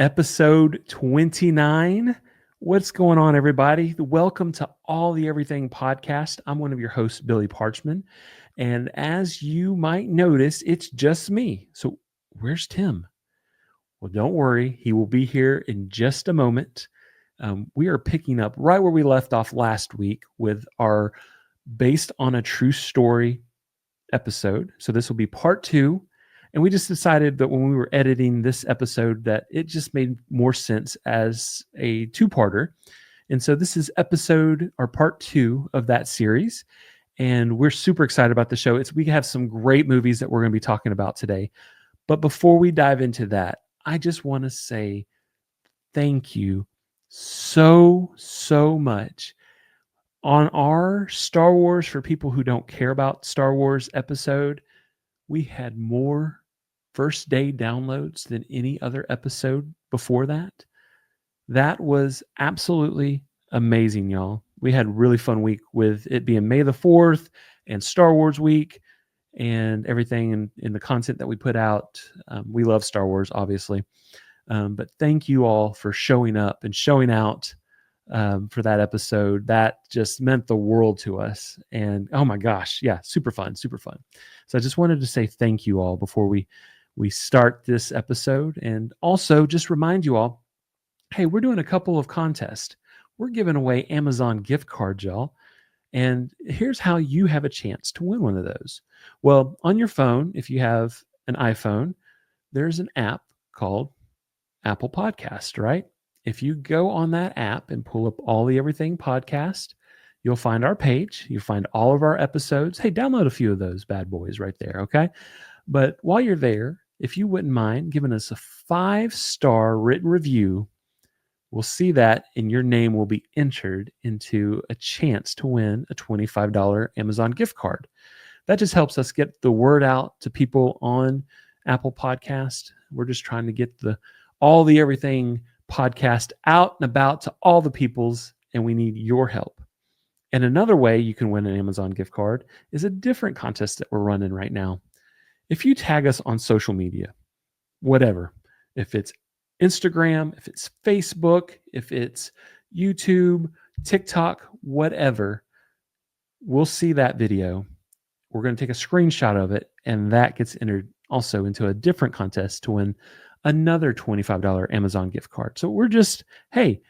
Episode 29. What's going on, everybody? Welcome to All the Everything podcast. I'm one of your hosts, Billy Parchman. And as you might notice, it's just me. So where's Tim? Well, don't worry. He will be here in just a moment. We are picking up right where we left off last week with our Based on a True Story episode. So this will be part 2. And we just decided that when we were editing this episode that it just made more sense as a 2-parter. And so this is part 2 of that series. And we're super excited about the show. We have some great movies that we're going to be talking about today. But before we dive into that, I just want to say thank you so much. On our Star Wars for people who don't care about Star Wars episode, we had more first day downloads than any other episode before that. That was absolutely amazing, y'all. We had a really fun week with it being May the 4th and Star Wars week and everything in the content that we put out. We love Star Wars, obviously. But thank you all for showing up and showing out for that episode. That just meant the world to us. And oh my gosh, yeah, super fun. So I just wanted to say thank you all before we start this episode, and also just remind you all, hey, we're doing a couple of contests. We're giving away Amazon gift cards, y'all. And here's how you have a chance to win one of those. Well, on your phone, if you have an iPhone, there's an app called Apple Podcast, right? If you go on that app and pull up All the Everything podcast, you'll find our page. You'll find all of our episodes. Hey, download a few of those bad boys right there, okay? But while you're there, if you wouldn't mind giving us a 5-star written review, we'll see that, and your name will be entered into a chance to win a $25 Amazon gift card. That just helps us get the word out to people on Apple Podcast. We're just trying to get All the Everything podcast out and about to all the peoples, and we need your help. And another way you can win an Amazon gift card is a different contest that we're running right now. If you tag us on social media, whatever, if it's Instagram, if it's Facebook, if it's YouTube, TikTok, whatever, we'll see that video. We're going to take a screenshot of it, and that gets entered also into a different contest to win another $25 Amazon gift card. So we're just, hey,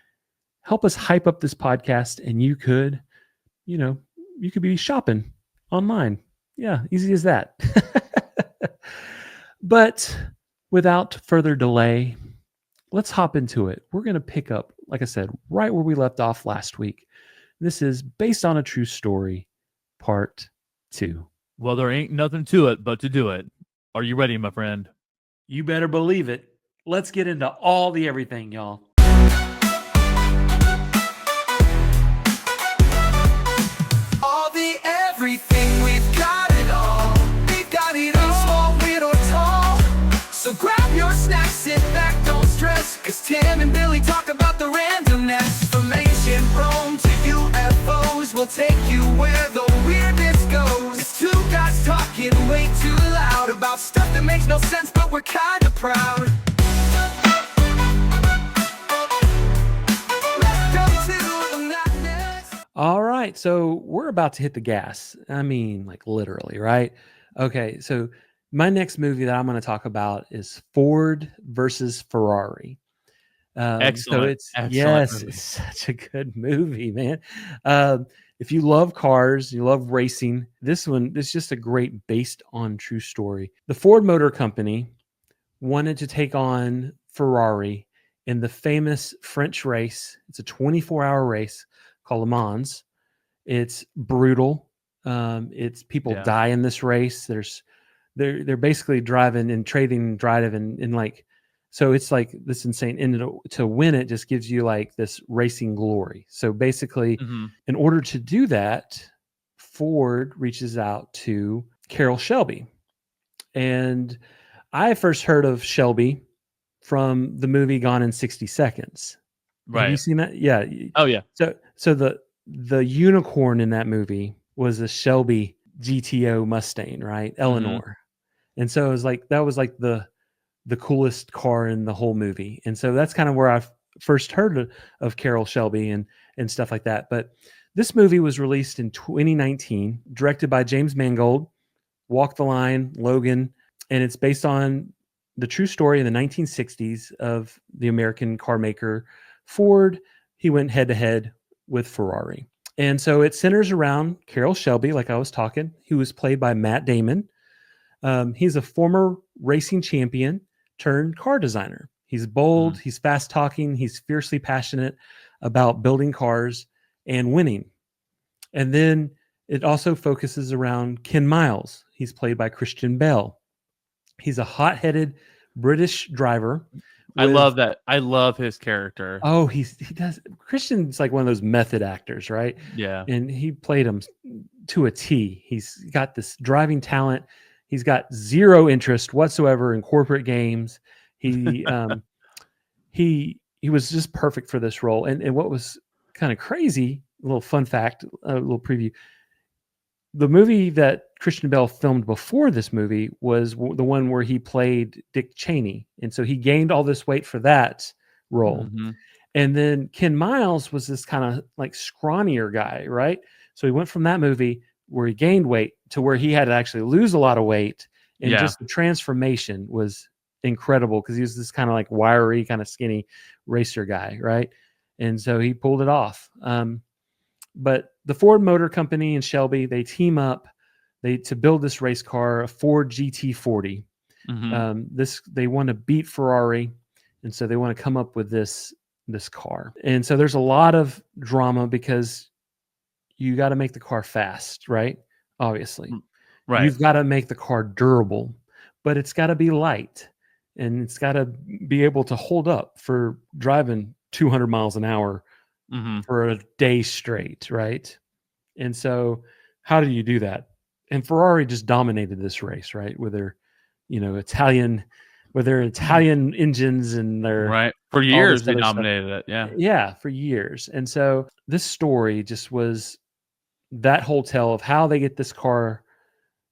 help us hype up this podcast, and you could be shopping online. Yeah, easy as that. But without further delay, let's hop into it. We're going to pick up, like I said, right where we left off last week. This is Based on a True Story, part 2. Well, there ain't nothing to it but to do it. Are you ready, my friend? You better believe it. Let's get into all the everything, y'all. All the everything, we've got it all. We've got it all, small, big or tall. So grab your snacks, sit back, don't stress, cause Tim and Billy talk about the randomness. Information prone to UFOs will take you where the weirdness goes. It's two guys talking way too loud about stuff that makes no sense, but we're kinda proud. All right, so we're about to hit the gas. I mean, like literally, right? Okay, so my next movie that I'm going to talk about is Ford versus Ferrari. Excellent. So it's such a good movie, man. If you love cars, you love racing, this one is just a great based on true story. The Ford Motor Company wanted to take on Ferrari in the famous French race. It's a 24-hour race called Le Mans. It's brutal. It's people die in this race. They're basically driving in like, so it's like this insane. And to win it just gives you like this racing glory. So basically, in order to do that, Ford reaches out to Carroll Shelby. And I first heard of Shelby from the movie Gone in 60 Seconds. Right. Have you seen that? Yeah. Oh yeah. So the unicorn in that movie was a Shelby GTO Mustang, right? Eleanor. And so it was like, that was like the the coolest car in the whole movie. And so that's kind of where I first heard of Carroll Shelby and stuff like that. But this movie was released in 2019, directed by James Mangold, Walk the Line, Logan, and it's based on the true story in the 1960s of the American car maker Ford. He went head to head with Ferrari. And so it centers around Carroll Shelby, like I was talking, who was played by Matt Damon. He's a former racing champion turned car designer. He's bold, he's fast talking, he's fiercely passionate about building cars and winning. And then it also focuses around Ken Miles. He's played by Christian Bale. He's a hot-headed British driver. I love that. I love his character. Oh, he does. Christian's like one of those method actors, right? Yeah. And he played him to a T. He's got this driving talent. He's got zero interest whatsoever in corporate games. He he was just perfect for this role. And what was kind of crazy, a little fun fact, a little preview. The movie that Christian Bale filmed before this movie was the one where he played Dick Cheney. And so he gained all this weight for that role. And then Ken Miles was this kind of like scrawnier guy, right? So he went from that movie where he gained weight to where he had to actually lose a lot of weight. And just the transformation was incredible because he was this kind of like wiry, kind of skinny racer guy, right? And so he pulled it off. But the Ford Motor Company and Shelby, they team up to build this race car, a Ford GT40. They want to beat Ferrari, and so they want to come up with this car. And so there's a lot of drama because you got to make the car fast, right? Obviously, right. You've got to make the car durable, but it's got to be light, and it's got to be able to hold up for driving 200 miles an hour for a day straight, right? And so how do you do that? And Ferrari just dominated this race, right? With their, Italian engines and their for years they dominated it. Yeah, for years. And so this story just was that whole tale of how they get this car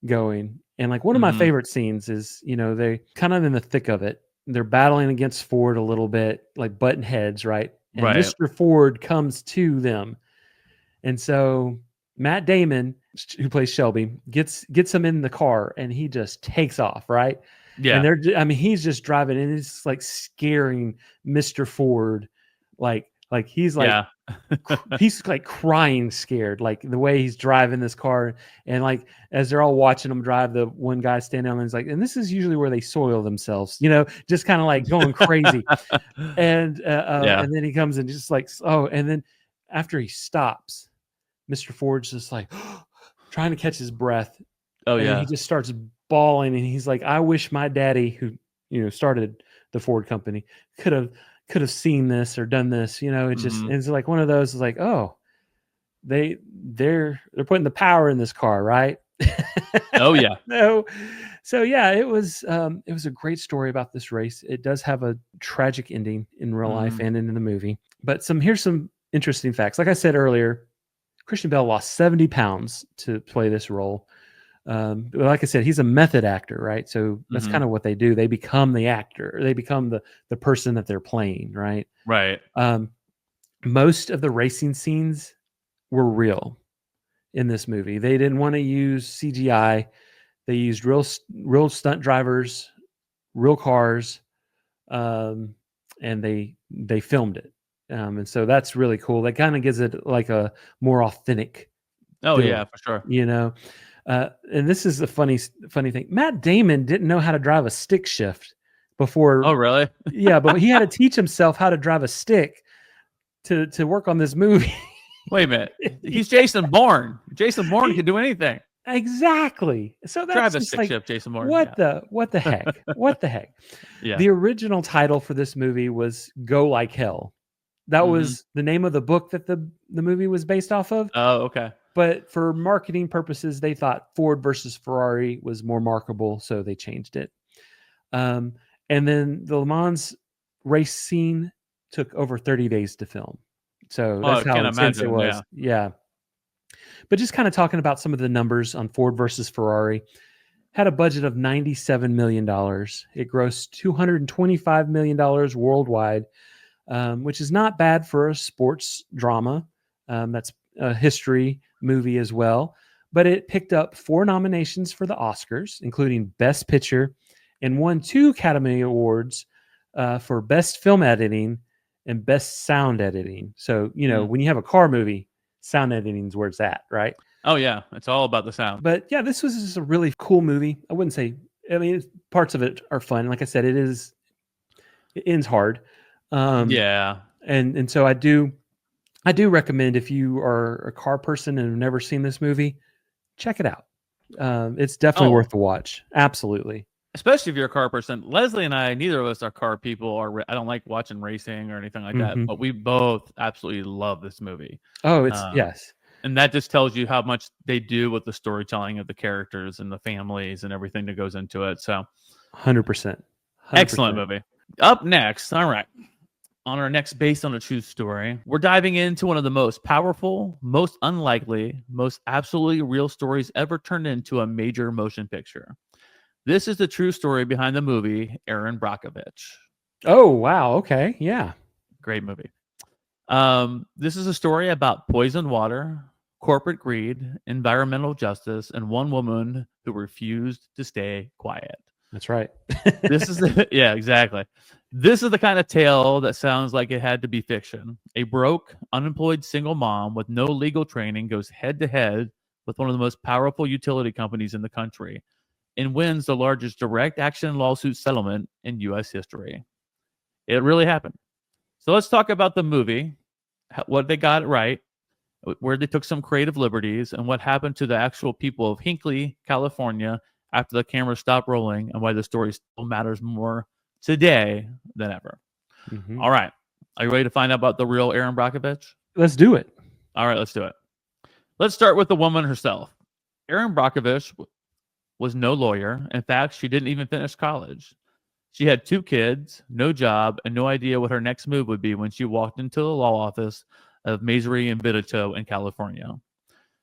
going. And like one of my favorite scenes is, they kind of in the thick of it. They're battling against Ford a little bit, like button heads, right? And Mr. Ford comes to them. And so Matt Damon, who plays Shelby, gets him in the car and he just takes off, right? Yeah. And he's just driving and it's like scaring Mr. Ford. Like he's like, he's like crying scared, like the way he's driving this car. And like, as they're all watching him drive, the one guy standing on, and he's like, and this is usually where they soil themselves, just kind of like going crazy. And then he comes and just like, and then after he stops, Mr. Ford's just like trying to catch his breath. And he just starts bawling and he's like, I wish my daddy, who started the Ford company, could have seen this or done this. It's just it's like one of those is like, oh, they're putting the power in this car, right? Oh yeah. No. So yeah, it was a great story about this race. It does have a tragic ending in real life and in the movie. But here's some interesting facts. Like I said earlier, Christian Bale lost 70 pounds to play this role. Like I said, he's a method actor, right? So that's kind of what they do. They become the actor. They become the person that they're playing, right? Right. Most of the racing scenes were real in this movie. They didn't want to use CGI. They used real stunt drivers, real cars, and they filmed it. And so that's really cool. That kind of gives it like a more authentic feel, yeah, for sure. And this is the funny thing. Matt Damon didn't know how to drive a stick shift before. Oh, really? Yeah, but he had to teach himself how to drive a stick to work on this movie. Wait a minute. He's Jason Bourne. Jason Bourne can do anything. Exactly. So that's drive a just stick like, shift, Jason Bourne. what the heck? What the heck? Yeah. The original title for this movie was Go Like Hell. That was the name of the book that the movie was based off of. Oh, okay. But for marketing purposes, they thought Ford versus Ferrari was more marketable, so they changed it. And then the Le Mans race scene took over 30 days to film. So that's how intense it was. Yeah. But just kind of talking about some of the numbers on Ford versus Ferrari. had a budget of $97 million. It grossed $225 million worldwide, which is not bad for a sports drama. That's a history movie as well. But it picked up 4 nominations for the Oscars, including Best Picture, and won 2 Academy Awards for Best Film Editing and Best Sound Editing. So, when you have a car movie, sound editing is where it's at, right? Oh, yeah. It's all about the sound. But yeah, this was just a really cool movie. I wouldn't say, parts of it are fun. Like I said, it ends hard. Yeah. And so I do recommend, if you are a car person and have never seen this movie, check it out. It's definitely worth the watch. Absolutely. Especially if you're a car person. Leslie and I, neither of us are car people. I don't like watching racing or anything like that, but we both absolutely love this movie. Oh, it's yes. And that just tells you how much they do with the storytelling of the characters and the families and everything that goes into it. So 100%. Excellent movie. Up next, all right, on our next based on a true story, we're diving into one of the most powerful, most unlikely, most absolutely real stories ever turned into a major motion picture. This is the true story behind the movie Erin Brockovich. Oh, wow. Okay. Yeah. Great movie. This is a story about poisoned water, corporate greed, environmental justice, and one woman who refused to stay quiet. That's right. Yeah, exactly. This is the kind of tale that sounds like it had to be fiction. A broke, unemployed single mom with no legal training goes head to head with one of the most powerful utility companies in the country and wins the largest direct action lawsuit settlement in U.S. history. It really happened. So let's talk about the movie, what they got right, where they took some creative liberties, and what happened to the actual people of Hinckley, California, after the camera stopped rolling, and why the story still matters more today than ever. Mm-hmm. All right. Are you ready to find out about the real Erin Brockovich? Let's do it. All right, let's do it. Let's start with the woman herself. Erin Brockovich was no lawyer. In fact, she didn't even finish college. She had 2 kids, no job, and no idea what her next move would be when she walked into the law office of Masery and Vidito in California.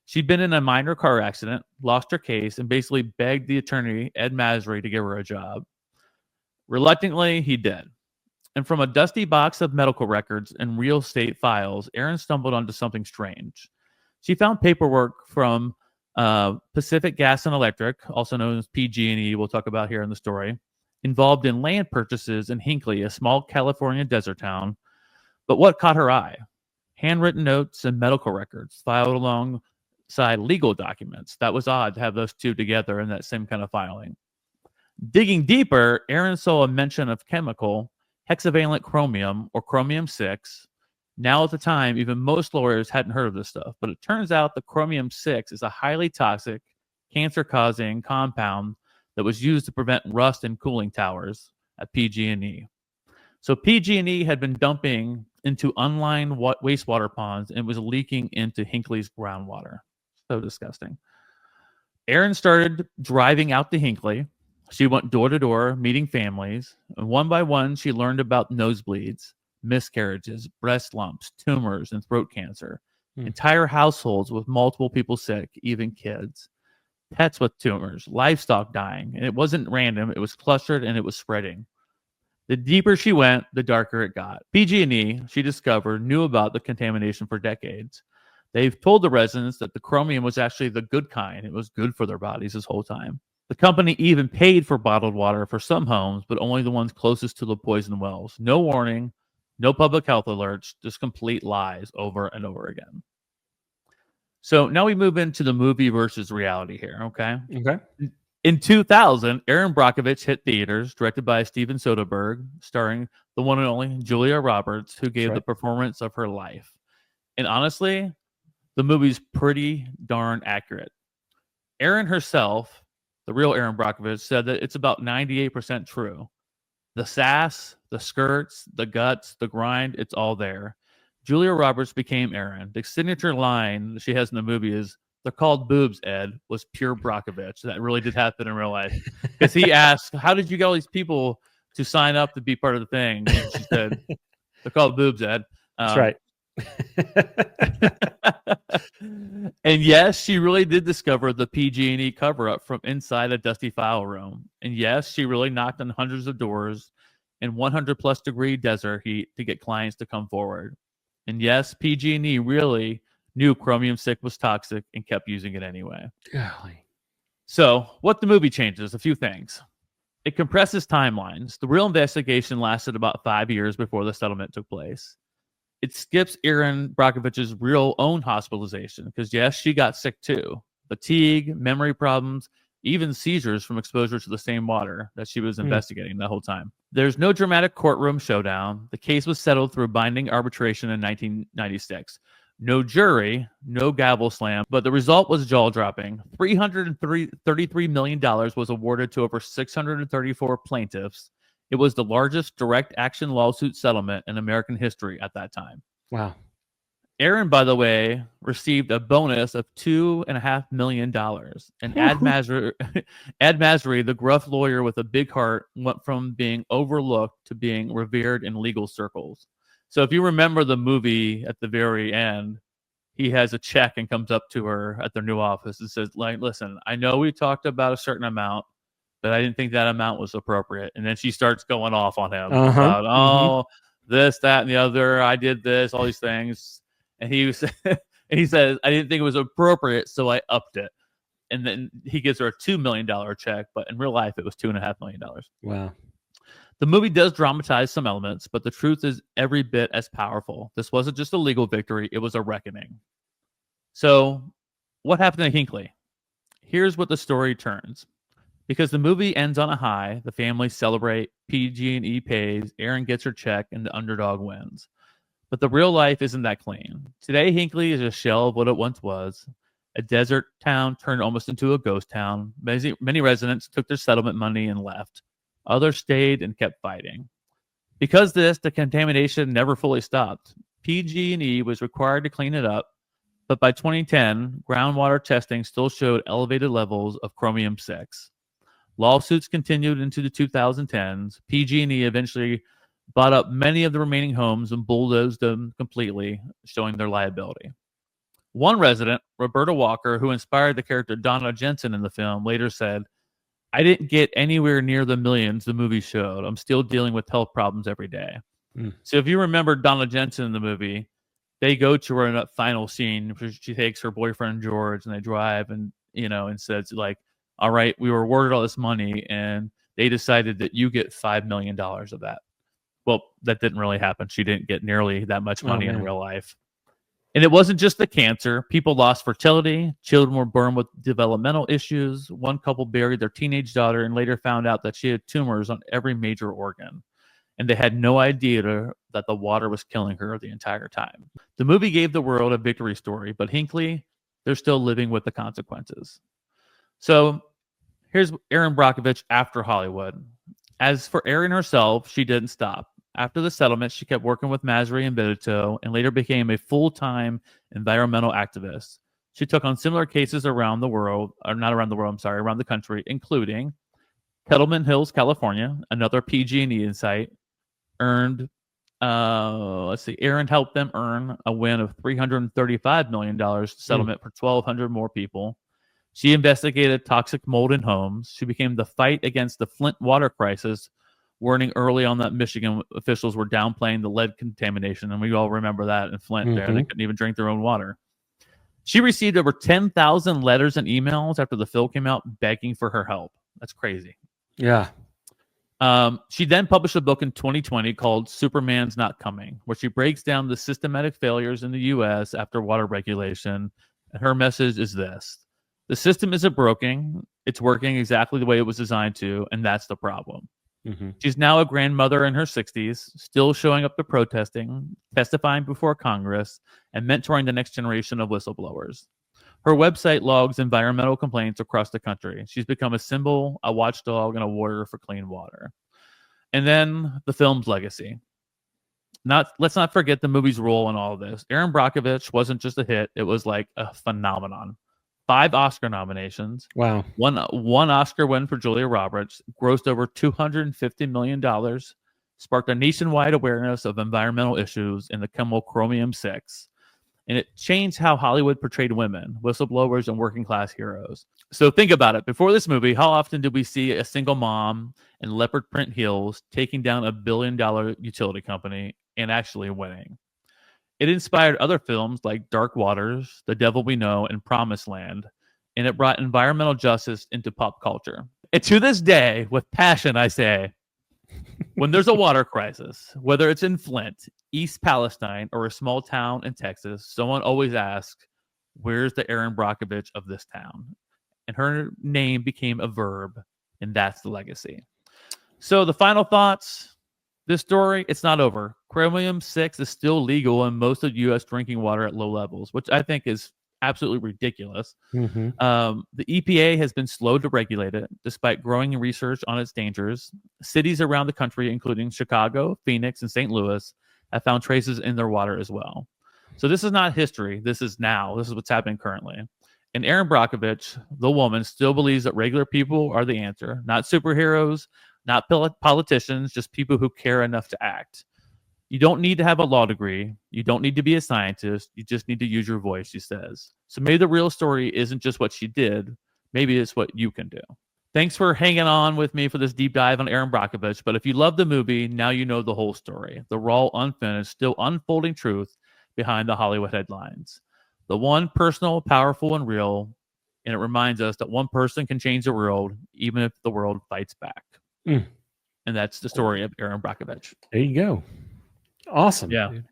She'd been in a minor car accident, lost her case, and basically begged the attorney, Ed Masery, to give her a job. Reluctantly, he did. And from a dusty box of medical records and real estate files, Erin stumbled onto something strange. She found paperwork from Pacific Gas and Electric, also known as PG&E, we'll talk about here in the story, involved in land purchases in Hinckley, a small California desert town. But what caught her eye? Handwritten notes and medical records filed alongside legal documents. That was odd to have those 2 together in that same kind of filing. Digging deeper, Erin saw a mention of chemical hexavalent chromium, or chromium-6. Now at the time, even most lawyers hadn't heard of this stuff, but it turns out the chromium-6 is a highly toxic, cancer-causing compound that was used to prevent rust in cooling towers at PG&E. So PG&E had been dumping into unlined wastewater ponds and was leaking into Hinckley's groundwater. So disgusting. Erin started driving out to Hinckley. She went door to door, meeting families. And one by one, she learned about nosebleeds, miscarriages, breast lumps, tumors, and throat cancer. Entire households with multiple people sick, even kids. Pets with tumors, livestock dying. And it wasn't random. It was clustered and it was spreading. The deeper she went, the darker it got. PG&E, she discovered, knew about the contamination for decades. They've told the residents that the chromium was actually the good kind. It was good for their bodies this whole time. The company even paid for bottled water for some homes, but only the ones closest to the poison wells. No warning, no public health alerts, just complete lies over and over again. So now we move into the movie versus reality here, okay? Okay. In 2000, Erin Brockovich hit theaters, directed by Steven Soderbergh, starring the one and only Julia Roberts, who gave the performance of her life. And honestly, the movie's pretty darn accurate. Erin herself, the real Erin Brockovich, said that it's about 98% true. The sass, the skirts, the guts, the grind, it's all there. Julia Roberts became Erin. The signature line she has in the movie is, "They're called boobs, Ed," was pure Brockovich. That really did happen in real life. Because he asked, how did you get all these people to sign up to be part of the thing? And she said, "They're called boobs, Ed." That's right. And yes, she really did discover the PG&E cover-up from inside a dusty file room. And yes, she really knocked on hundreds of doors in 100-plus degree desert heat to get clients to come forward. And yes, PG&E really knew chromium-6 was toxic and kept using it anyway. Golly. So, what the movie changes? A few things. It compresses timelines. The real investigation lasted about 5 years before the settlement took place. It skips Erin Brockovich's real own hospitalization because, yes, she got sick too. Fatigue, memory problems, even seizures from exposure to the same water that she was investigating the whole time. There's no dramatic courtroom showdown. The case was settled through binding arbitration in 1996. No jury, no gavel slam, but the result was jaw-dropping. $333 million was awarded to over 634 plaintiffs. It was the largest direct action lawsuit settlement in American history at that time. Wow. Erin, by the way, received a bonus of $2.5 million. And Ad Masry, the gruff lawyer with a big heart, went from being overlooked to being revered in legal circles. So if you remember the movie at the very end, he has a check and comes up to her at their new office and says, like, listen, I know we talked about a certain amount, but I didn't think that amount was appropriate. And then she starts going off on him about, this, that, and the other. I did this, all these things. And he was, and he says, I didn't think it was appropriate, so I upped it. And then he gives her a $2 million check, but in real life, it was $2.5 million. Wow. The movie does dramatize some elements, but the truth is every bit as powerful. This wasn't just a legal victory, it was a reckoning. So, what happened to Hinckley? Here's what the story turns. Because the movie ends on a high, the family celebrate, PG&E pays, Erin gets her check, and the underdog wins. But the real life isn't that clean. Today, Hinckley is a shell of what it once was. A desert town turned almost into a ghost town. Many residents took their settlement money and left. Others stayed and kept fighting. Because the contamination never fully stopped. PG&E was required to clean it up, but by 2010, groundwater testing still showed elevated levels of chromium-6. Lawsuits continued into the 2010s. PG&E eventually bought up many of the remaining homes and bulldozed them completely, showing their liability. One resident, Roberta Walker, who inspired the character Donna Jensen in the film, later said, I didn't get anywhere near the millions the movie showed. I'm still dealing with health problems every day. So if you remember Donna Jensen in the movie, they go to her in that final scene. She takes her boyfriend George and they drive and, and says like, all right, we were awarded all this money and they decided that you get $5 million of that. Well, that didn't really happen. She didn't get nearly that much money in real life. And it wasn't just the cancer. People lost fertility. Children were born with developmental issues. One couple buried their teenage daughter and later found out that she had tumors on every major organ. And they had no idea that the water was killing her the entire time. The movie gave the world a victory story, but Hinckley, they're still living with the consequences. So here's Erin Brockovich after Hollywood. As for Erin herself, she didn't stop. After the settlement, she kept working with Masry and Biddito and later became a full-time environmental activist. She took on similar cases around the world, or not around the world, I'm sorry, around the country, including Kettleman Hills, California, another PG&E insight, earned, Erin helped them earn a win of $335 million settlement for 1,200 more people. She investigated toxic mold in homes. She became the fight against the Flint water crisis, warning early on that Michigan officials were downplaying the lead contamination. And we all remember that in Flint there. They couldn't even drink their own water. She received over 10,000 letters and emails after the film came out begging for her help. That's crazy. Yeah. She then published a book in 2020 called Superman's Not Coming, where she breaks down the systematic failures in the U.S. after water regulation. And her message is this. The system isn't broken. It's working exactly the way it was designed to, and that's the problem. She's now a grandmother in her 60s, still showing up to protesting, testifying before Congress, and mentoring the next generation of whistleblowers. Her website logs environmental complaints across the country. She's become a symbol, a watchdog, and a warrior for clean water. And then the film's legacy. Let's not forget the movie's role in all of this. Erin Brockovich wasn't just a hit, it was like a phenomenon. 5 Oscar nominations. Wow. One Oscar win for Julia Roberts, grossed over $250 million, sparked a nationwide awareness of environmental issues in the chemical chromium-6, and it changed how Hollywood portrayed women, whistleblowers, and working class heroes. So think about it. Before this movie, how often did we see a single mom in leopard print heels taking down $1 billion utility company and actually winning? It inspired other films like Dark Waters, The Devil We Know, and Promised Land, and it brought environmental justice into pop culture. And to this day, with passion, I say, when there's a water crisis, whether it's in Flint, East Palestine, or a small town in Texas, someone always asks, where's the Erin Brockovich of this town? And her name became a verb, and that's the legacy. So the final thoughts, this story, it's not over. Chromium-6 is still legal in most of U.S. drinking water at low levels, which I think is absolutely ridiculous. Mm-hmm. The EPA has been slow to regulate it, despite growing research on its dangers. Cities around the country, including Chicago, Phoenix, and St. Louis, have found traces in their water as well. So this is not history. This is now. This is what's happening currently. And Erin Brockovich, the woman, still believes that regular people are the answer, not superheroes, not politicians, just people who care enough to act. You don't need to have a law degree. You don't need to be a scientist. You just need to use your voice, she says. So maybe the real story isn't just what she did. Maybe it's what you can do. Thanks for hanging on with me for this deep dive on Erin Brockovich. But if you love the movie, now you know the whole story. The raw, unfinished, still unfolding truth behind the Hollywood headlines. The one personal, powerful, and real. And it reminds us that one person can change the world, even if the world fights back. Mm. And that's the story of Erin Brockovich. There you go. Awesome. Yeah. Dude.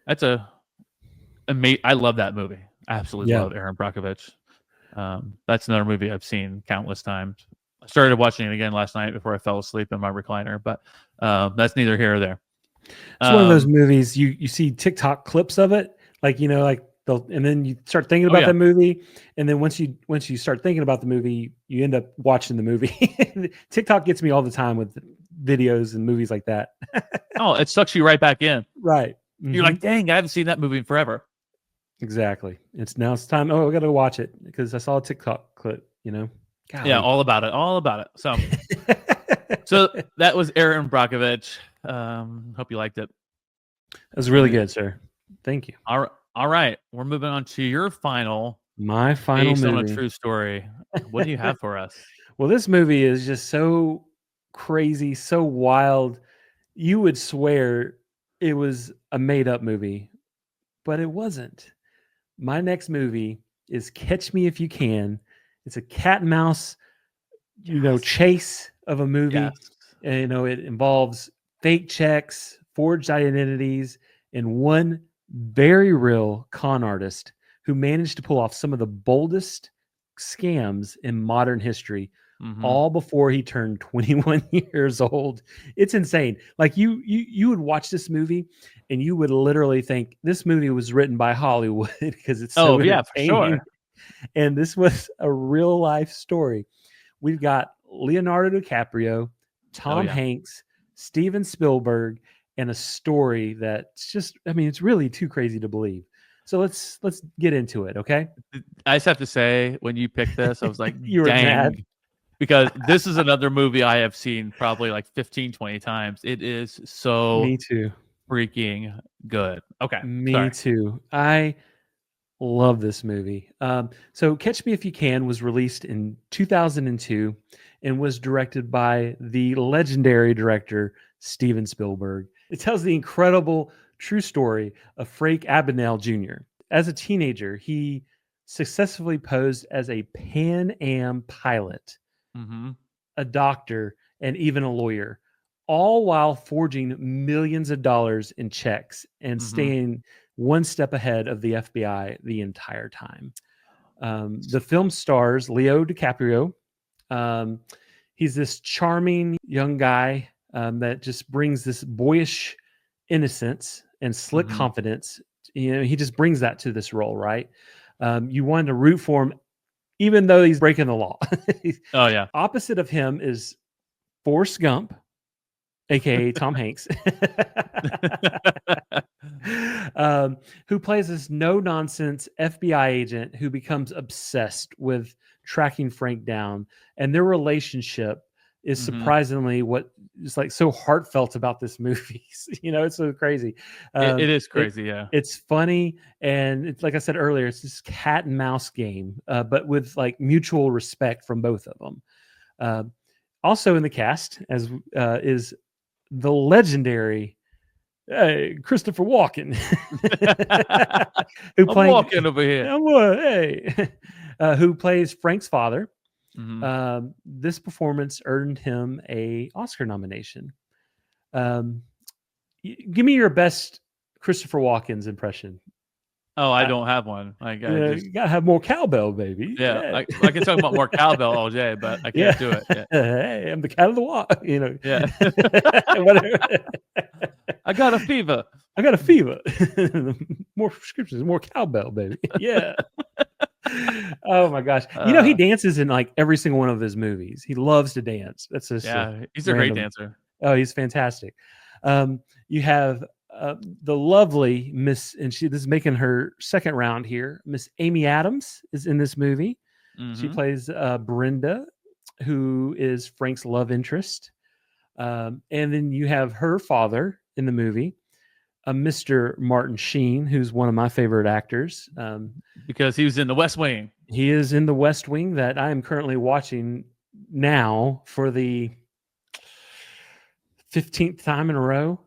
That's I love that movie. I absolutely love Erin Brockovich. That's another movie I've seen countless times. I started watching it again last night before I fell asleep in my recliner, but that's neither here or there. It's one of those movies you see TikTok clips of it, like and then you start thinking about that movie, and then once you start thinking about the movie, you end up watching the movie. TikTok gets me all the time with videos and movies like that. Oh, it sucks you right back in. Right. Mm-hmm. You're like, dang, I haven't seen that movie in forever. Exactly. It's time. Oh, I got to watch it because I saw a TikTok clip. Golly. Yeah, all about it. So, so that was Erin Brockovich. Hope you liked it. That was really good, sir. Thank you. All right, we're moving on to your my final based movie on a true story. What do you have for us? Well, this movie is just so crazy, so wild. You would swear it was a made-up movie, but it wasn't. My next movie is Catch Me If You Can. It's a cat and mouse, chase of a movie. Yes. And, it involves fake checks, forged identities, and one very real con artist who managed to pull off some of the boldest scams in modern history, all before he turned 21 years old. It's insane. Like you would watch this movie and you would literally think this movie was written by Hollywood because it's so for sure. And this was a real life story. We've got Leonardo DiCaprio, Tom Hanks, Steven Spielberg, and a story that's just, it's really too crazy to believe. So let's get into it, okay? I just have to say, when you picked this, I was like, you were dang. mad. Because this is another movie I have seen probably like 15, 20 times. It is so Me too. Freaking good. Okay. Me too. I love this movie. So Catch Me If You Can was released in 2002 and was directed by the legendary director Steven Spielberg. It tells the incredible true story of Frank Abagnale Jr. As a teenager, he successfully posed as a Pan Am pilot, a doctor, and even a lawyer, all while forging millions of dollars in checks and staying one step ahead of the FBI the entire time. The film stars Leo DiCaprio. He's this charming young guy that just brings this boyish innocence and slick confidence. He just brings that to this role, right? You wanted to root for him, even though he's breaking the law. Oh, yeah. Opposite of him is Forrest Gump, aka Tom Hanks, who plays this no-nonsense FBI agent who becomes obsessed with tracking Frank down. And their relationship is surprisingly what just like so heartfelt about this movie. It's so crazy. It is crazy, yeah. It's funny, and it's like I said earlier, it's this cat and mouse game, but with like mutual respect from both of them. Also in the cast as is the legendary Christopher Walken, who I'm walking over here. Who plays Frank's father. Mhm. This performance earned him a Oscar nomination. Give me your best Christopher Walken's impression. Oh, I don't have one. Like, I just You gotta have more cowbell, baby. yeah, I can talk about more cowbell all day, but I can't do it. Yeah. Hey, I'm the cat of the walk. Yeah. Whatever. I got a fever. I got a fever. More prescriptions, more cowbell, baby. Yeah. Oh my gosh. He dances in like every single one of his movies. He loves to dance. That's just he's a great dancer. Oh, he's fantastic. You have the lovely Miss, and this is making her second round here. Miss Amy Adams is in this movie. She plays Brenda, who is Frank's love interest. And then you have her father in the movie, Mr. Martin Sheen, who's one of my favorite actors. Because he was in The West Wing. He is in The West Wing that I am currently watching now for the 15th time in a row.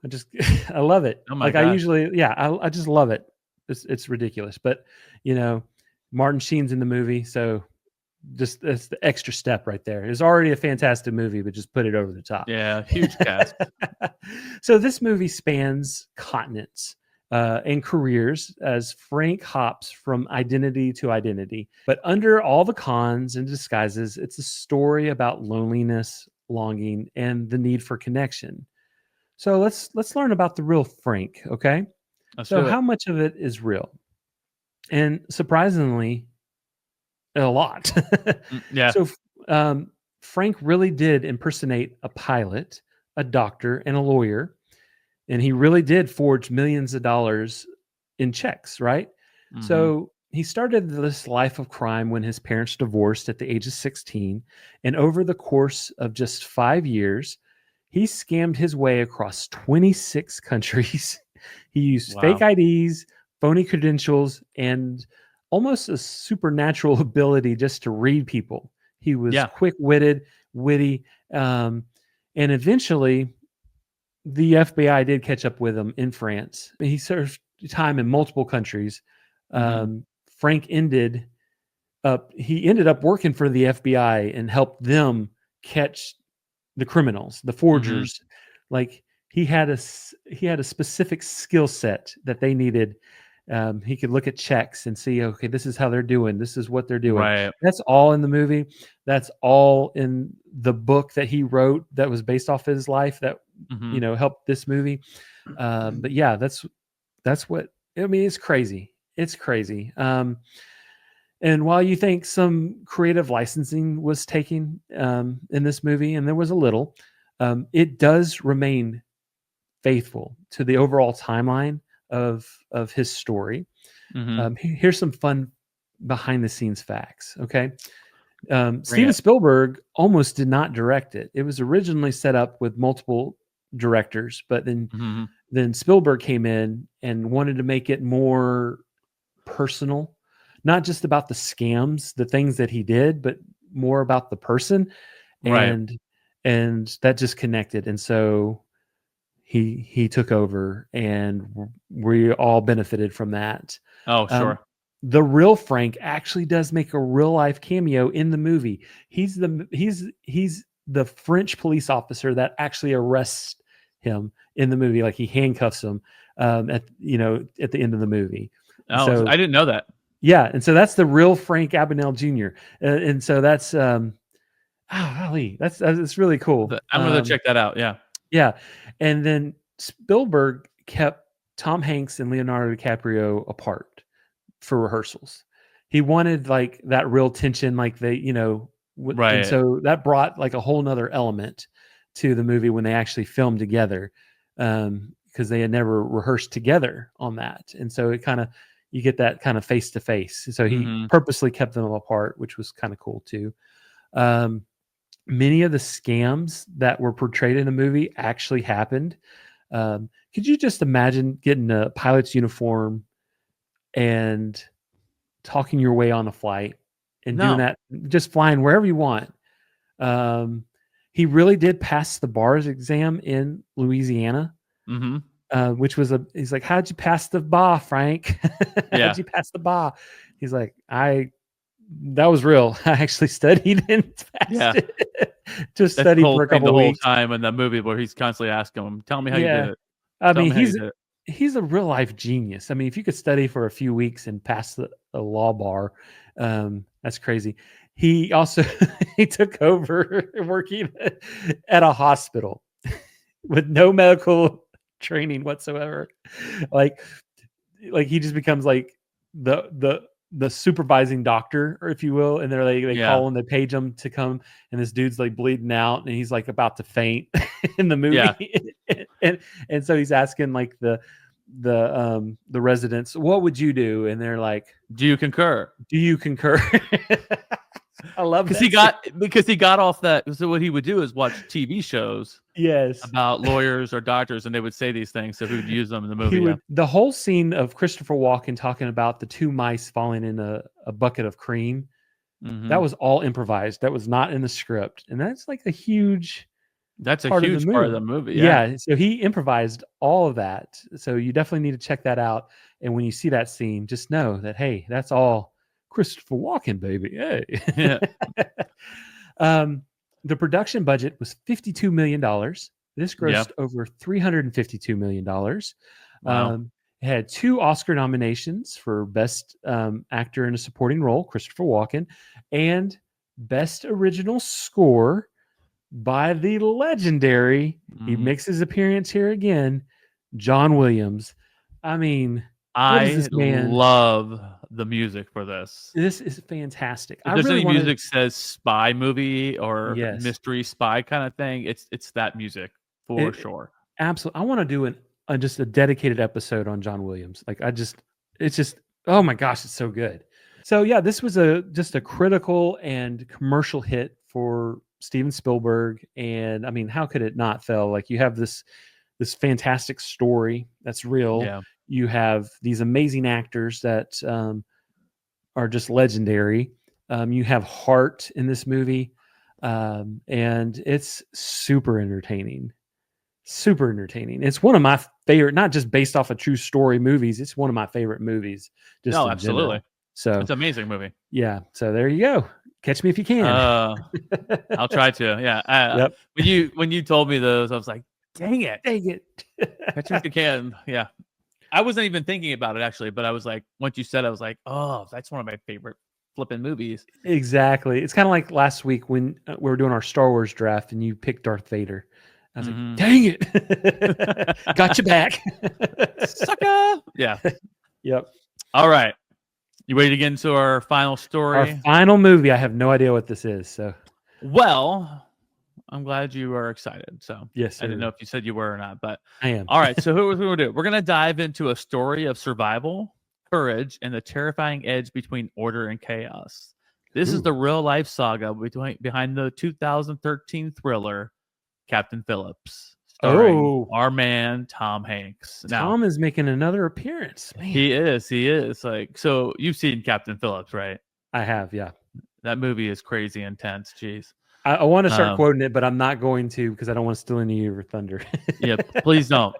I love it. Oh my like gosh. I usually, I just love it. It's ridiculous, but Martin Sheen's in the movie, so just that's the extra step right there. It's already a fantastic movie, but just put it over the top. Yeah, huge cast. So this movie spans continents and careers as Frank hops from identity to identity. But under all the cons and disguises, it's a story about loneliness, longing, and the need for connection. So let's learn about the real Frank, okay? So how much of it is real? And surprisingly, a lot. Yeah. So Frank really did impersonate a pilot, a doctor, and a lawyer. And he really did forge millions of dollars in checks, right? So he started this life of crime when his parents divorced at the age of 16. And over the course of just 5 years, he scammed his way across 26 countries. He used fake IDs, phony credentials, and almost a supernatural ability just to read people. He was quick-witted, witty, and eventually the FBI did catch up with him in France. He served time in multiple countries. Frank ended up working for the FBI and helped them catch the criminals, the forgers. Like he had a specific skill set that they needed. He could look at checks and see, okay, this is how they're doing. This is what they're doing. Right. That's all in the movie. That's all in the book that he wrote that was based off his life that, helped this movie. But yeah, that's what, I mean, it's crazy. It's crazy. And while you think some creative licensing was taken in this movie, and there was a little, it does remain faithful to the overall timeline of his story. Here's some fun behind the scenes facts. Okay. Steven Spielberg almost did not direct it. It was originally set up with multiple directors, but then Spielberg came in and wanted to make it more personal, not just about the scams, the things that he did, but more about the person. And that just connected. And so he took over, and we all benefited from that. Oh, sure. The real Frank actually does make a real life cameo in the movie. He's the French police officer that actually arrests him in the movie. Like he handcuffs him at the end of the movie. Oh, so, I didn't know that. Yeah, and so that's the real Frank Abagnale Jr. And so that's golly, that's really cool. I'm gonna check that out. Yeah. Yeah. And then Spielberg kept Tom Hanks and Leonardo DiCaprio apart for rehearsals. He wanted like that real tension, like they, Right. And so that brought like a whole nother element to the movie when they actually filmed together, because they had never rehearsed together on that. And so you get that kind of face to face. So he purposely kept them apart, which was kind of cool too. many of the scams that were portrayed in the movie actually happened. Could you just imagine getting a pilot's uniform and talking your way on a flight and doing No. that, just flying wherever you want? He really did pass the bars exam in Louisiana, which was he's like, how'd you pass the bar, Frank? Yeah. How'd you pass the bar? He's like, that was real. I actually studied and passed Yeah. it. Just That's the studied whole for a thing couple the whole weeks. time in that movie where he's constantly asking him, "Tell me how you did Yeah. it. I Tell mean, me how you did it." he's a real life genius. I mean, if you could study for a few weeks and pass a law bar, that's crazy. He also he took over working at a hospital with no medical training whatsoever. Like he just becomes like the supervising doctor, or if you will, and they Yeah. call him, they page him to come, and this dude's like bleeding out, and he's like about to faint in the Yeah. movie, and so he's asking like the residents, what would you do? And they're like, Do you concur? do you concur? I love that. Because he got off that. So what he would do is watch TV shows Yes. about lawyers or doctors, and they would say these things, so he would use them in the movie. He would, the whole scene of Christopher Walken talking about the two mice falling in a bucket of cream, that was all improvised. That was not in the script. And that's like a huge That's a part huge of the part of movie. the movie. Yeah. So he improvised all of that. So you definitely need to check that out. And when you see that scene, just know that, hey, that's all Christopher Walken, baby. Hey. Yeah. The production budget was $52 million. This grossed over $352 million. Wow. It had 2 Oscar nominations for Best Actor in a Supporting Role, Christopher Walken, and Best Original Score by the legendary, he makes his appearance here again, John Williams. I mean, what is I this man? love the music for this. This is fantastic. If there's any music says spy movie or mystery spy kind of thing, it's that music for sure. Absolutely. I want to do just a dedicated episode on John Williams. Like it's just, oh my gosh, it's so good. So yeah, this was just a critical and commercial hit for Steven Spielberg. And I mean, how could it not fail? Like, you have this fantastic story that's real. Yeah. You have these amazing actors that are just legendary. You have heart in this movie. And it's super entertaining. Super entertaining. It's one of my favorite, not just based off of true story movies. It's one of my favorite movies. Just in absolutely. General. So it's an amazing movie. Yeah. So there you go. Catch me if you can. I'll try to. Yeah. When you told me those, I was like, dang it. Catch me if you can. Yeah. I wasn't even thinking about it actually, but I was like, once you said, I was like, oh, that's one of my favorite flipping movies. Exactly. It's kind of like last week when we were doing our Star Wars draft and you picked Darth Vader. I was like, dang it. Got you back. Sucker. Yeah. Yep. All right. You ready to get into our final story? Our final movie. I have no idea what this is. So, well, I'm glad you are excited. So, yes, sir. I didn't know if you said you were or not, but I am. All right. So, what we're going to do? We're going to dive into a story of survival, courage, and the terrifying edge between order and chaos. This is the real life saga behind the 2013 thriller Captain Phillips, starring our man Tom Hanks. Tom is making another appearance. Man. He is. Like, so you've seen Captain Phillips, right? I have, yeah. That movie is crazy intense. Jeez. I want to start quoting it, but I'm not going to because I don't want to steal any of your thunder. Yeah, please don't.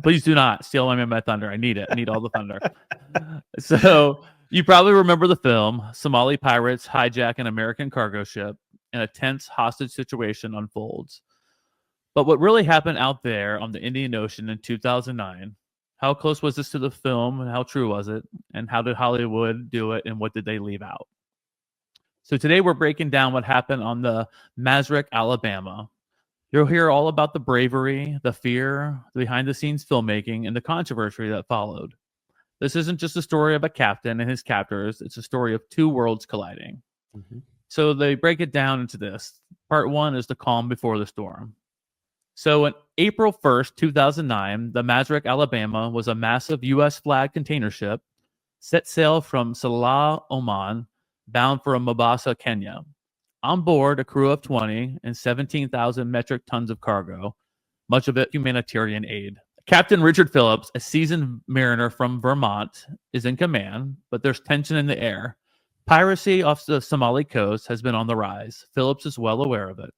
Please do not steal my thunder. I need it. I need all the thunder. So you probably remember the film. Somali pirates hijack an American cargo ship, and a tense hostage situation unfolds. But what really happened out there on the Indian Ocean in 2009? How close was this to the film, and how true was it? And how did Hollywood do it, and what did they leave out? So today we're breaking down what happened on the Masrec, Alabama. You'll hear all about the bravery, the fear, the behind-the-scenes filmmaking, and the controversy that followed. This isn't just a story of a captain and his captors. It's a story of two worlds colliding. So they break it down into this. Part 1 is the calm before the storm. So on April 1st, 2009, the Masrec, Alabama was a massive U.S. flag container ship set sail from Salah, Oman, bound for Mombasa, Kenya. On board, a crew of 20 and 17,000 metric tons of cargo, much of it humanitarian aid. Captain Richard Phillips, a seasoned mariner from Vermont, is in command, but there's tension in the air. Piracy off the Somali coast has been on the rise. Phillips is well aware of it.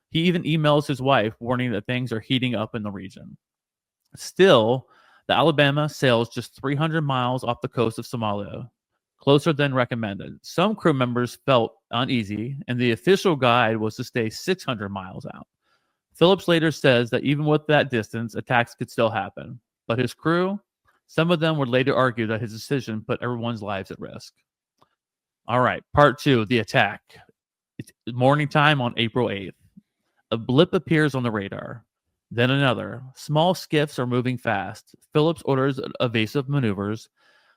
He even emails his wife, warning that things are heating up in the region. Still, the Alabama sails just 300 miles off the coast of Somalia, closer than recommended. Some crew members felt uneasy, and the official guide was to stay 600 miles out. Phillips later says that even with that distance, attacks could still happen. But his crew, some of them would later argue that his decision put everyone's lives at risk. All right, part 2, the attack. It's morning time on April 8th. A blip appears on the radar. Then another. Small skiffs are moving fast. Phillips orders evasive maneuvers.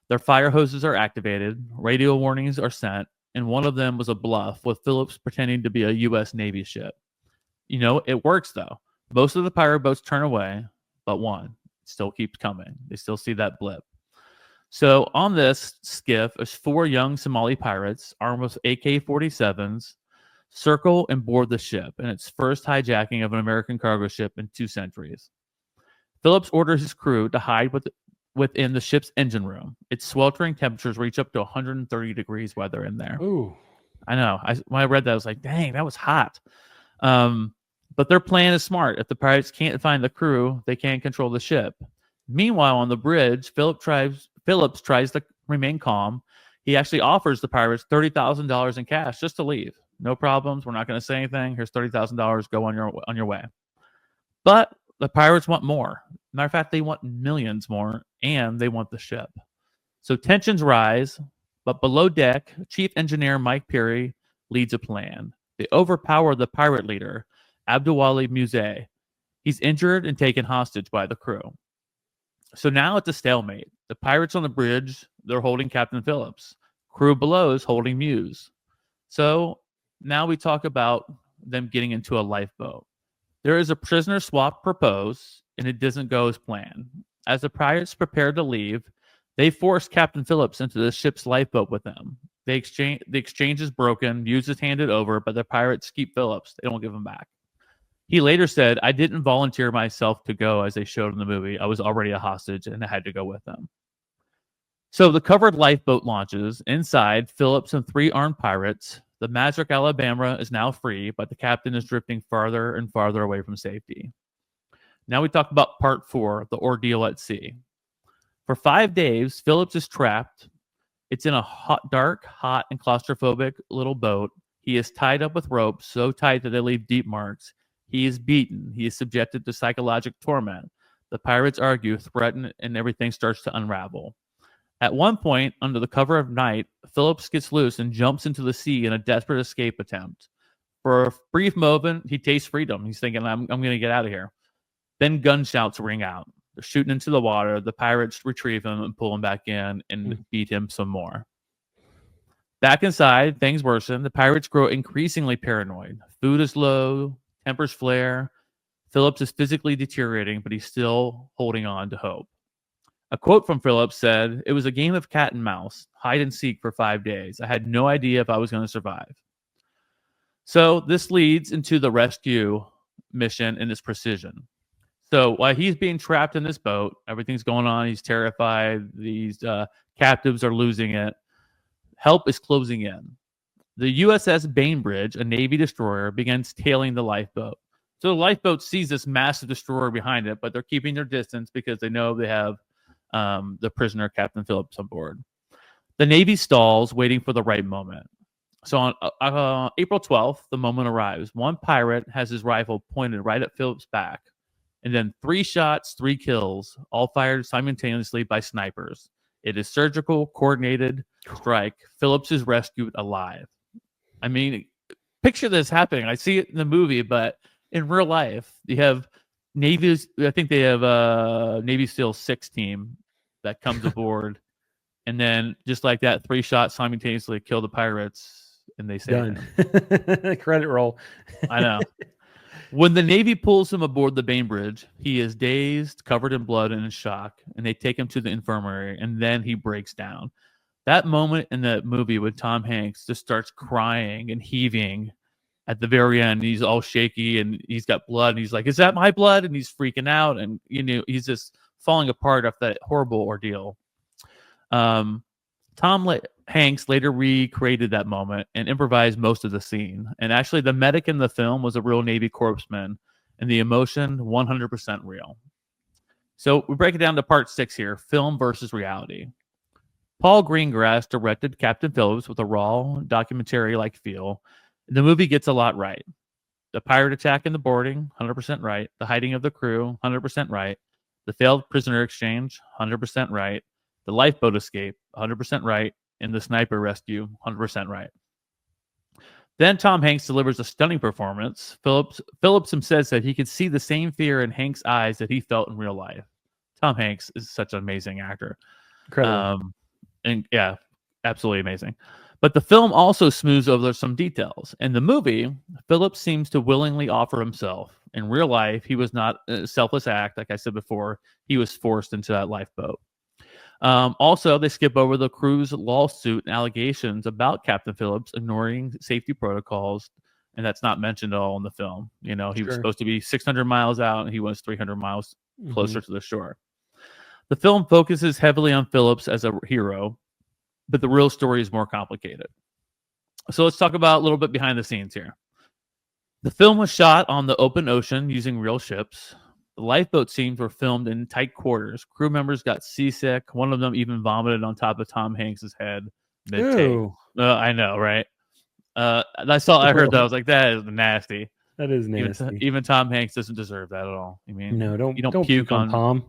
Their fire hoses are activated. Radio warnings are sent. And one of them was a bluff, with Phillips pretending to be a U.S. Navy ship. You know, it works, though. Most of the pirate boats turn away, but one still keeps coming. They still see that blip. So on this skiff, there's 4 young Somali pirates armed with AK-47s circle and board the ship, and its first hijacking of an American cargo ship in 2 centuries. Phillips orders his crew to hide within the ship's engine room. Its sweltering temperatures reach up to 130 degrees while they're in there. Ooh. I know. When I read that, I was like, dang, that was hot. But their plan is smart. If the pirates can't find the crew, they can't control the ship. Meanwhile, on the bridge, Phillips tries to remain calm. He actually offers the pirates $30,000 in cash just to leave. No problems. We're not going to say anything. Here's $30,000. Go on your way. But the pirates want more. Matter of fact, they want millions more, and they want the ship. So tensions rise, but below deck, Chief Engineer Mike Peary leads a plan. They overpower the pirate leader, Abdulwali Muse. He's injured and taken hostage by the crew. So now it's a stalemate. The pirates on the bridge, they're holding Captain Phillips. Crew below is holding Muse. So now we talk about them getting into a lifeboat. There is a prisoner swap proposed, and it doesn't go as planned. As the pirates prepare to leave, they force Captain Phillips into the ship's lifeboat with them. The exchange is broken, Muse is handed over, but the pirates keep Phillips. They don't give him back. He later said, I didn't volunteer myself to go as they showed in the movie. I was already a hostage and I had to go with them. So the covered lifeboat launches. Inside, Phillips and 3 armed pirates. The Magic Alabama is now free, but the captain is drifting farther and farther away from safety. Now we talk about part 4, the ordeal at sea. For 5 days, Phillips is trapped. It's in a dark, hot, and claustrophobic little boat. He is tied up with ropes, so tight that they leave deep marks. He is beaten. He is subjected to psychological torment. The pirates argue, threaten, and everything starts to unravel. At one point, under the cover of night, Phillips gets loose and jumps into the sea in a desperate escape attempt. For a brief moment, he tastes freedom. He's thinking, I'm going to get out of here. Then gunshots ring out. They're shooting into the water. The pirates retrieve him and pull him back in and beat him some more. Back inside, things worsen. The pirates grow increasingly paranoid. Food is low. Tempers flare. Phillips is physically deteriorating, but he's still holding on to hope. A quote from Phillips said, "It was a game of cat and mouse, hide and seek for 5 days. I had no idea if I was going to survive." So this leads into the rescue mission and its precision. So while he's being trapped in this boat, everything's going on. He's terrified. These captives are losing it. Help is closing in. The USS Bainbridge, a Navy destroyer, begins tailing the lifeboat. So the lifeboat sees this massive destroyer behind it, but they're keeping their distance because they know they have the prisoner, Captain Phillips, on board. The Navy stalls, waiting for the right moment. So on April 12th, the moment arrives. One pirate has his rifle pointed right at Phillips' back. And then 3 shots, 3 kills, all fired simultaneously by snipers. It is surgical, coordinated strike. Phillips is rescued alive. I mean, picture this happening. I see it in the movie, but in real life, you have Navy's. I think they have a Navy SEAL 6 team that comes aboard, and then just like that, 3 shots simultaneously kill the pirates, and they save him. Credit roll. I know. When the Navy pulls him aboard the Bainbridge, he is dazed, covered in blood, and in shock, and they take him to the infirmary, and then he breaks down. That moment in the movie with Tom Hanks just starts crying and heaving at the very end, he's all shaky and he's got blood. And he's like, "Is that my blood?" And he's freaking out, and he's just falling apart after that horrible ordeal. Tom Hanks later recreated that moment and improvised most of the scene. And actually, the medic in the film was a real Navy corpsman, and the emotion 100% real. So we break it down to part 6 here: film versus reality. Paul Greengrass directed Captain Phillips with a raw, documentary-like feel. The movie gets a lot right. The pirate attack in the boarding, 100% right. The hiding of the crew, 100% right. The failed prisoner exchange, 100% right. The lifeboat escape, 100% right. And the sniper rescue, 100% right. Then Tom Hanks delivers a stunning performance. Phillips himself said he could see the same fear in Hanks' eyes that he felt in real life. Tom Hanks is such an amazing actor. Incredible. And yeah, absolutely amazing. But the film also smooths over some details. In the movie, Phillips seems to willingly offer himself. In real life, he was not a selfless act. Like I said before, he was forced into that lifeboat. Also, they skip over the crew's lawsuit and allegations about Captain Phillips ignoring safety protocols, and that's not mentioned at all in the film. He was supposed to be 600 miles out, and he was 300 miles closer to the shore. The film focuses heavily on Phillips as a hero, but the real story is more complicated. So let's talk about a little bit behind the scenes here. The film was shot on the open ocean using real ships. The lifeboat scenes were filmed in tight quarters. Crew members got seasick. One of them even vomited on top of Tom Hanks' head mid-take. I know, right? I heard that. I was like, that is nasty. That is nasty. Even Tom Hanks doesn't deserve that at all. I mean, no, don't puke on Tom.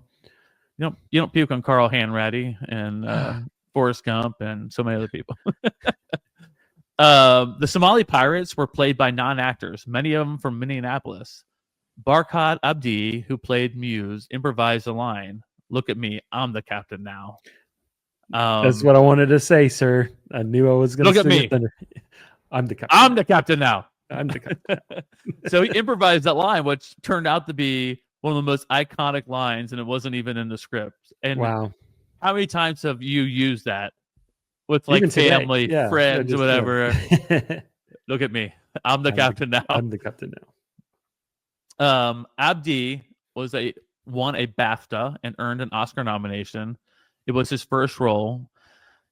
You don't puke on Carl Hanratty and Forrest Gump and so many other people. The Somali pirates were played by non-actors, many of them from Minneapolis. Barkhad Abdi, who played Muse, improvised a line, "Look at me, I'm the captain now." That's what I wanted to say, sir. I knew I was going to look at me. I'm the captain. I'm the captain now. I'm the captain. So he improvised that line, which turned out to be one of the most iconic lines, and it wasn't even in the script. And wow. How many times have you used that with like even family, friends, or whatever? Look at me. I'm the captain now. I'm the captain now. Abdi won a BAFTA and earned an Oscar nomination. It was his first role.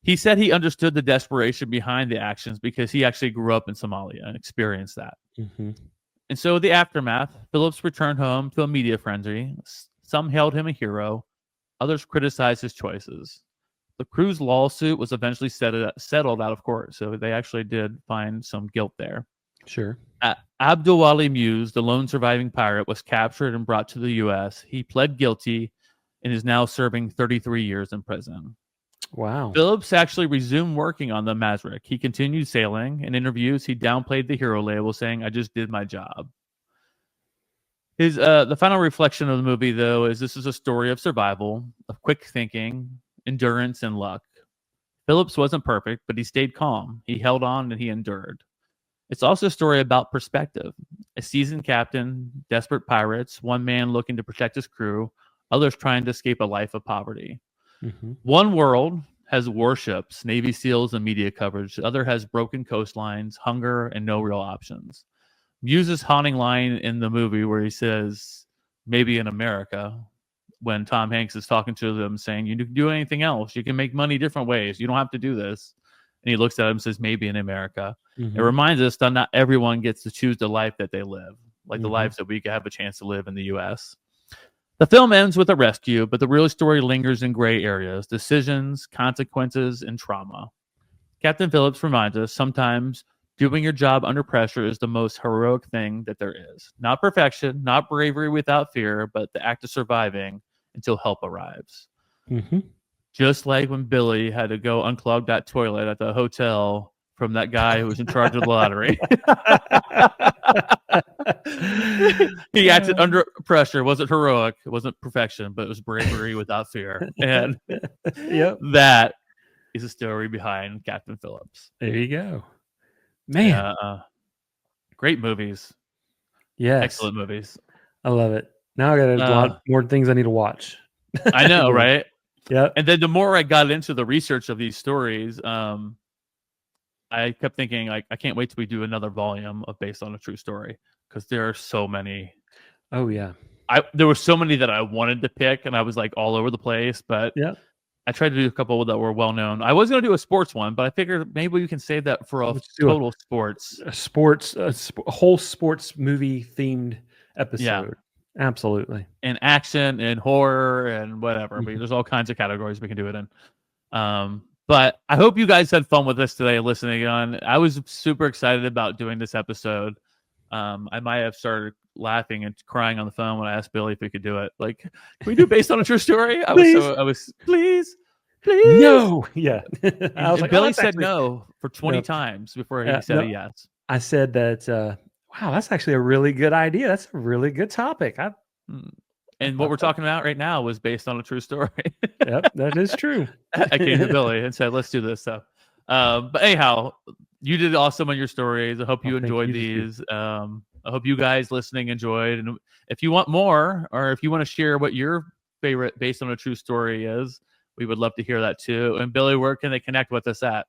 He said he understood the desperation behind the actions because he actually grew up in Somalia and experienced that. Mm-hmm. And so the aftermath, Phillips returned home to a media frenzy. Some hailed him a hero. Others criticized his choices. The crew's lawsuit was eventually settled out of court. So they actually did find some guilt there. Sure. Abdul Ali Muse, the lone surviving pirate, was captured and brought to the U.S. He pled guilty and is now serving 33 years in prison. Wow. Phillips actually resumed working on the Mazrik. He continued sailing. In interviews, he downplayed the hero label, saying, "I just did my job." The final reflection of the movie, though, is this is a story of survival, of quick thinking, endurance, and luck. Phillips wasn't perfect, but he stayed calm. He held on and he endured. It's also a story about perspective. A seasoned captain, desperate pirates, one man looking to protect his crew, others trying to escape a life of poverty. Mm-hmm. One world has warships, Navy SEALs, and media coverage. The other has broken coastlines, hunger, and no real options. Muse's haunting line in the movie where he says, "Maybe in America," when Tom Hanks is talking to them saying, "You can do anything else. You can make money different ways. You don't have to do this." And he looks at him and says, "Maybe in America." Mm-hmm. It reminds us that not everyone gets to choose the life that they live, like the lives that we could have a chance to live in the U.S. The film ends with a rescue, but the real story lingers in gray areas, decisions, consequences, and trauma. Captain Phillips reminds us sometimes doing your job under pressure is the most heroic thing that there is. Not perfection, not bravery without fear, but the act of surviving until help arrives. Mm-hmm. Just like when Billy had to go unclog that toilet at the hotel from that guy who was in charge of the lottery. He acted under pressure. It wasn't heroic. It wasn't perfection, but it was bravery without fear. And that is the story behind Captain Phillips. There you go. Man. Great movies. Yes. Excellent movies. I love it. Now I got a lot more things I need to watch. I know, right? Yeah. And then the more I got into the research of these stories, I kept thinking, like, I can't wait till we do another volume of Based on a True Story, because there are so many. Oh yeah. There were so many that I wanted to pick, and I was like all over the place, but Yeah. I tried to do a couple that were well known. I was going to do a sports one, but I figured maybe we can save that for a Let's do total sports. a whole sports movie themed episode. Yeah. Absolutely. And action and horror and whatever. But there's all kinds of categories we can do it in. But I hope you guys had fun with us today listening on. I was super excited about doing this episode. I might have started laughing and crying on the phone when I asked Billy if we could do it. Like, can we do Based on a True Story? Please. No. Yeah. I was And like, Billy that's said actually- no for 20 Yep. times before he said a yes. I said that, wow, that's actually a really good idea. That's a really good topic. And what we're talking about right now was based on a true story. Yep, that is true. I came to Billy and said, let's do this stuff. But anyhow, you did awesome on your stories. I hope you thank enjoyed you. these. I hope you guys listening enjoyed. And if you want more, or if you want to share what your favorite Based on a True Story is, we would love to hear that too. And Billy, where can they connect with us at?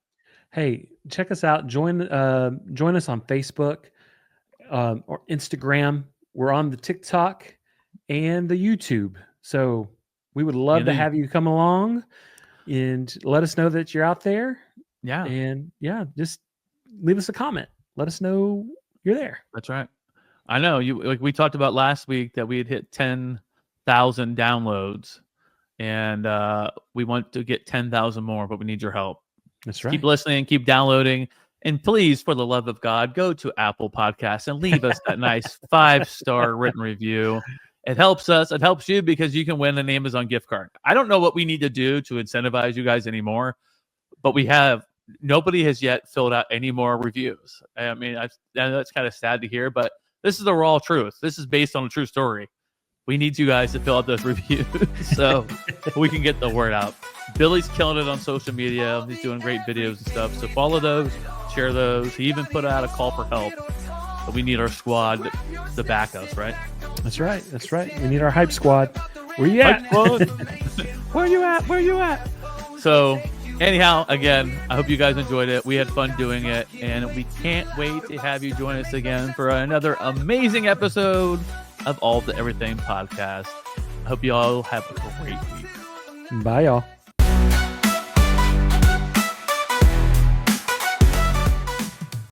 Hey, check us out. Join us on Facebook or Instagram. We're on the TikTok and the YouTube. So we would love to have you come along and let us know that you're out there. Yeah. And yeah, just leave us a comment. Let us know you're there. That's right. I know we talked about last week that we had hit 10,000 downloads, and we want to get 10,000 more, but we need your help. That's right. Keep listening, keep downloading, and please, for the love of God, go to Apple Podcasts and leave us that nice 5-star written review. It helps us. It helps you, because you can win an Amazon gift card. I don't know what we need to do to incentivize you guys anymore, but nobody has yet filled out any more reviews. I mean, I know that's kind of sad to hear, but this is the raw truth. This is based on a true story. We need you guys to fill out those reviews so we can get the word out. Billy's killing it on social media. He's doing great videos and stuff. So follow those, share those. He even put out a call for help. But we need our squad to back us, right? That's right. That's right. We need our hype squad. Where you at? Where you at? Where you at? So anyhow, again, I hope you guys enjoyed it. We had fun doing it, and we can't wait to have you join us again for another amazing episode of All the Everything Podcast. I hope you all have a great week. Bye, y'all.